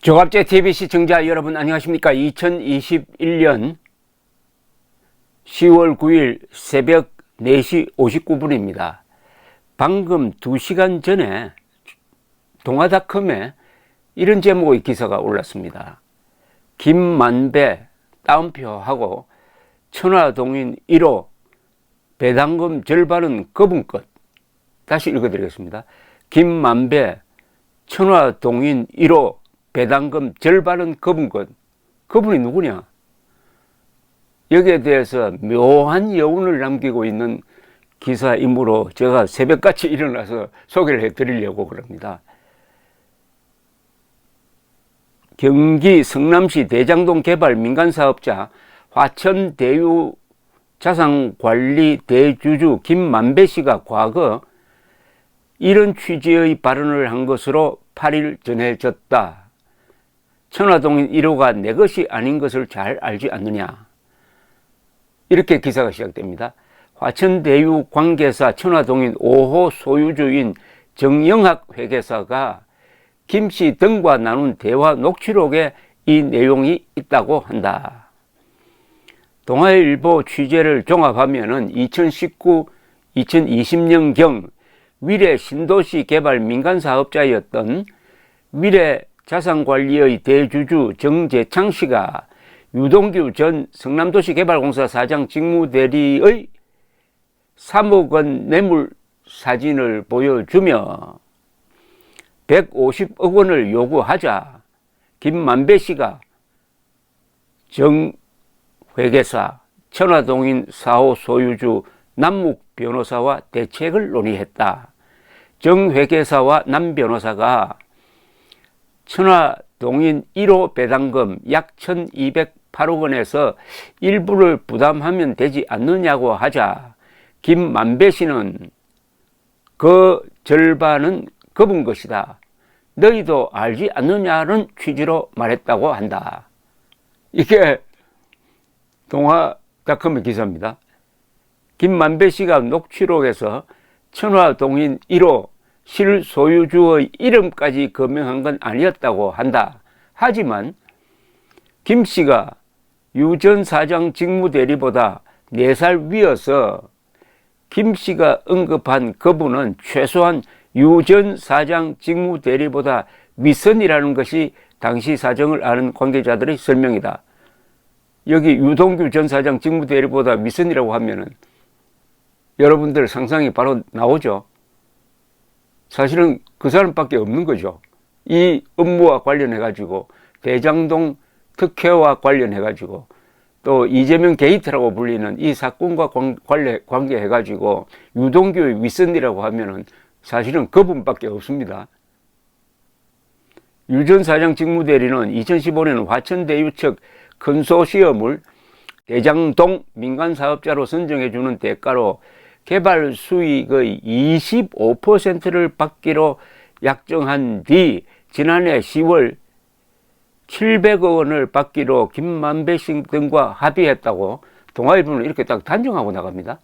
조갑제 TV 시청자 여러분 안녕하십니까. 2021년 10월 9일 새벽 4시 59분입니다. 방금 2시간 전에 동아닷컴에 이런 제목의 기사가 올랐습니다. 김만배 따옴표하고 천화동인 1호 배당금 절반은 그분 것. 다시 읽어드리겠습니다. 김만배 천화동인 1호 배당금 절반은 그분 것. 그분이 누구냐? 여기에 대해서 묘한 여운을 남기고 있는 기사이므로 제가 새벽같이 일어나서 소개를 해드리려고 그럽니다. 경기 성남시 대장동 개발 민간사업자 화천대유 자산관리 대주주 김만배 씨가 과거 이런 취지의 발언을 한 것으로 8일 전해졌다. 천화동인 1호가 내 것이 아닌 것을 잘 알지 않느냐. 이렇게 기사가 시작됩니다. 화천대유 관계사 천화동인 5호 소유주인 정영학 회계사가 김씨 등과 나눈 대화 녹취록에 이 내용이 있다고 한다. 동아일보 취재를 종합하면 2019, 2020년경 위례 신도시 개발 민간사업자였던 위례 자산관리의 대주주 정재창 씨가 유동규 전 성남도시개발공사 사장 직무대리의 3억 원 뇌물 사진을 보여주며 150억 원을 요구하자 김만배 씨가 정 회계사 천화동인 4호 소유주 남묵 변호사와 대책을 논의했다. 정 회계사와 남 변호사가 천화동인 1호 배당금 약 1208억 원에서 일부를 부담하면 되지 않느냐고 하자 김만배 씨는 그 절반은 그분 것이다. 너희도 알지 않느냐는 취지로 말했다고 한다. 이게 동아닷컴의 기사입니다. 김만배 씨가 녹취록에서 천화동인 1호 실소유주의 이름까지 거명한 건 아니었다고 한다. 하지만 김 씨가 유 전 사장 직무대리보다 4살 위여서 김 씨가 언급한 그분은 최소한 유 전 사장 직무대리보다 윗선이라는 것이 당시 사정을 아는 관계자들의 설명이다. 여기 유동규 전 사장 직무대리보다 윗선이라고 하면은 여러분들 상상이 바로 나오죠. 사실은 그 사람밖에 없는 거죠. 이 업무와 관련해가지고 대장동 특혜와 관련해가지고 또 이재명 게이트라고 불리는 이 사건과 관계해가지고 유동규의 윗선이라고 하면은 사실은 그분밖에 없습니다. 유 전 사장 직무대리는 2015년 화천대유 측 컨소시엄을 대장동 민간사업자로 선정해주는 대가로 개발 수익의 25%를 받기로 약정한 뒤 지난해 10월 700억 원을 받기로 김만배 씨 등과 합의했다고 동아일보는 이렇게 딱 단정하고 나갑니다.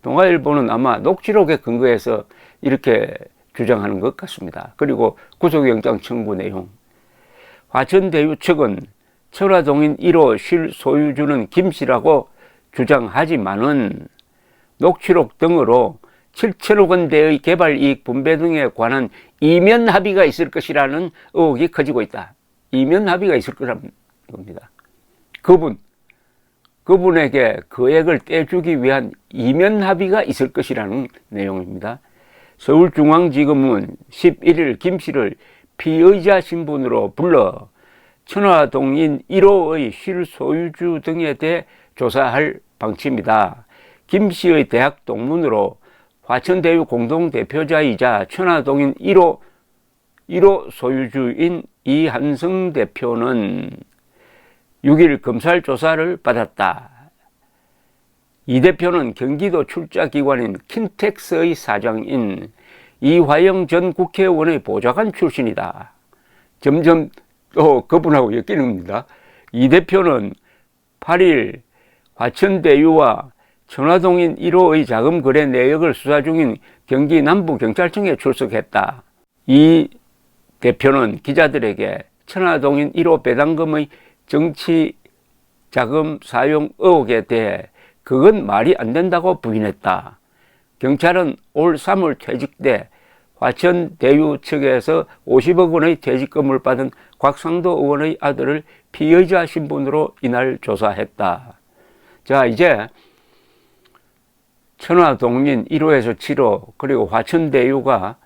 동아일보는 아마 녹취록에 근거해서 이렇게 주장하는 것 같습니다. 그리고 구속영장 청구 내용. 화천대유 측은 천화동인 1호 실소유주는 김 씨라고 주장하지만은 녹취록 등으로 7천억 원대의 개발이익 분배 등에 관한 이면 합의가 있을 것이라는 의혹이 커지고 있다. 이면 합의가 있을 거라는 겁니다. 그분에게 거액을 떼주기 위한 이면 합의가 있을 것이라는 내용입니다. 서울중앙지검은 11일 김 씨를 피의자 신분으로 불러 천화동인 1호의 실소유주 등에 대해 조사할 방침이다. 김 씨의 대학 동문으로 화천대유 공동대표자이자 천화동인 1호 소유주인 이한성 대표는 6일 검찰 조사를 받았다. 이 대표는 경기도 출자기관인 킨텍스의 사장인 이화영 전 국회의원의 보좌관 출신이다. 점점 또 그분하고 엮이는겁니다. 이 대표는 8일 화천대유와 천화동인 1호의 자금 거래 내역을 수사 중인 경기 남부경찰청에 출석했다. 이 대표는 기자들에게 천화동인 1호 배당금의 정치 자금 사용 의혹에 대해 그건 말이 안 된다고 부인했다. 경찰은 올 3월 퇴직돼 화천 대유 측에서 50억 원의 퇴직금을 받은 곽상도 의원의 아들을 피의자 신분으로 이날 조사했다. 자, 이제 천화동인 1호에서 7호 그리고 화천대유가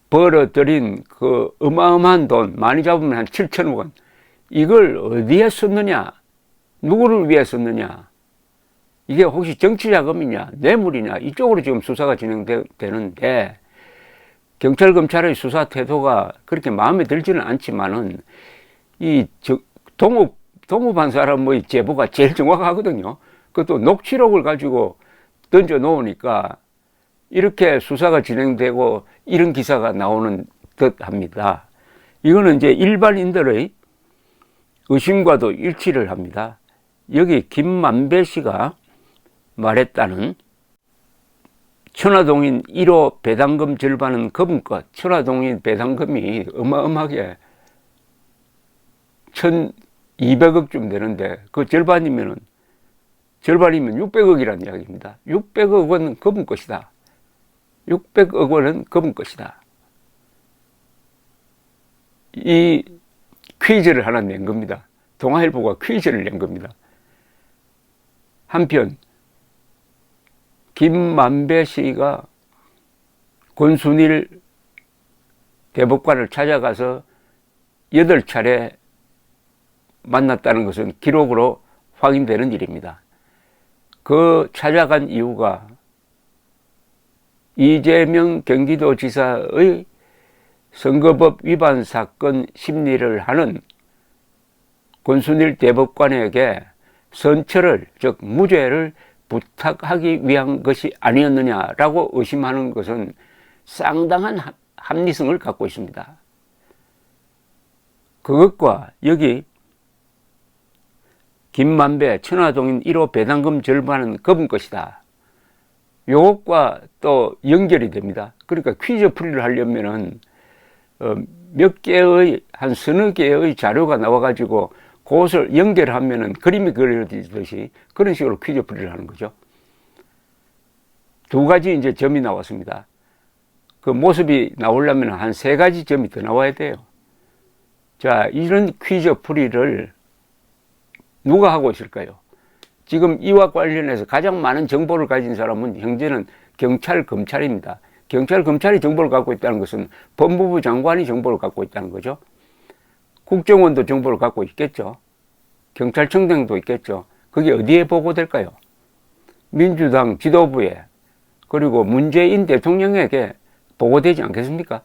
벌어들인 그 어마어마한 돈, 많이 잡으면 한 7천억 원, 이걸 어디에 썼느냐, 누구를 위해 썼느냐, 이게 혹시 정치자금이냐 뇌물이냐, 이쪽으로 지금 수사가 진행되는데 경찰 검찰의 수사 태도가 그렇게 마음에 들지는 않지만은 이 동업한 사람의 제보가 제일 정확하거든요. 그것도 녹취록을 가지고 던져 놓으니까 이렇게 수사가 진행되고 이런 기사가 나오는 듯 합니다. 이거는 이제 일반인들의 의심과도 일치를 합니다. 여기 김만배 씨가 말했다는 천화동인 1호 배당금 절반은 그분 것. 천화동인 배당금이 어마어마하게 1,200억쯤 되는데 그 절반이면 600억이라는 이야기입니다. 600억 원은 그분 것이다. 600억 원은 그분 것이다. 이 퀴즈를 하나 낸 겁니다. 동아일보가 퀴즈를 낸 겁니다. 한편 김만배 씨가 권순일 대법관을 찾아가서 8차례 만났다는 것은 기록으로 확인되는 일입니다. 그 찾아간 이유가 이재명 경기도지사의 선거법 위반 사건 심리를 하는 권순일 대법관에게 선처를, 즉 무죄를 부탁하기 위한 것이 아니었느냐라고 의심하는 것은 상당한 합리성을 갖고 있습니다. 그것과 여기 김만배 천화동인 1호 배당금 절반은 그분 것이다. 요것과 또 연결이 됩니다. 그러니까 퀴즈 풀이를 하려면은 몇 개의 한 서너 개의 자료가 나와가지고 그것을 연결하면은 그림이 그려지듯이 그런 식으로 퀴즈 풀이를 하는 거죠. 두 가지 이제 점이 나왔습니다. 그 모습이 나오려면 한 3가지 점이 더 나와야 돼요. 자, 이런 퀴즈 풀이를 누가 하고 있을까요? 지금 이와 관련해서 가장 많은 정보를 가진 사람은 현재는 경찰, 검찰입니다. 경찰, 검찰이 정보를 갖고 있다는 것은 법무부 장관이 정보를 갖고 있다는 거죠. 국정원도 정보를 갖고 있겠죠. 경찰청장도 있겠죠. 그게 어디에 보고될까요? 민주당 지도부에, 그리고 문재인 대통령에게 보고되지 않겠습니까?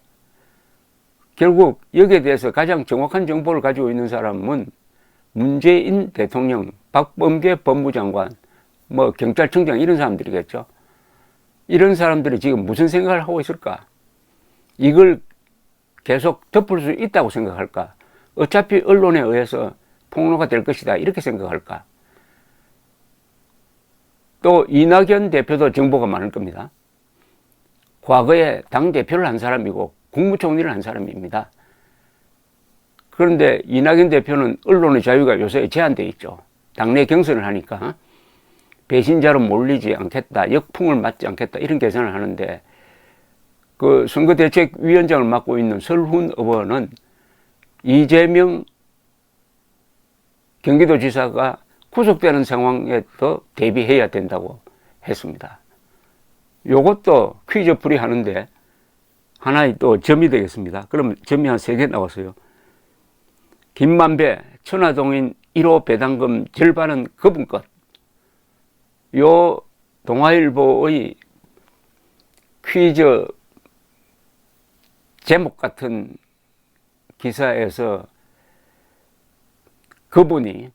결국 여기에 대해서 가장 정확한 정보를 가지고 있는 사람은 문재인 대통령, 박범계 법무장관, 경찰청장 이런 사람들이겠죠. 이런 사람들이 지금 무슨 생각을 하고 있을까? 이걸 계속 덮을 수 있다고 생각할까? 어차피 언론에 의해서 폭로가 될 것이다 이렇게 생각할까? 또 이낙연 대표도 정보가 많을 겁니다. 과거에 당대표를 한 사람이고 국무총리를 한 사람입니다. 그런데 이낙연 대표는 언론의 자유가 요새 제한되어 있죠. 당내 경선을 하니까 배신자로 몰리지 않겠다, 역풍을 맞지 않겠다 이런 계산을 하는데 그 선거대책위원장을 맡고 있는 설훈 의원은 이재명 경기도지사가 구속되는 상황에 더 대비해야 된다고 했습니다. 요것도 퀴즈 풀이 하는데 하나의 또 점이 되겠습니다. 그러면 점이 한 3개 나왔어요. 김만배 천화동인 1호 배당금 절반은 그분 것. 요 동아일보의 퀴즈 제목 같은 기사에서 그분이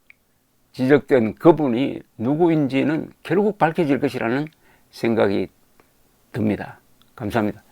지적된 그분이 누구인지는 결국 밝혀질 것이라는 생각이 듭니다. 감사합니다.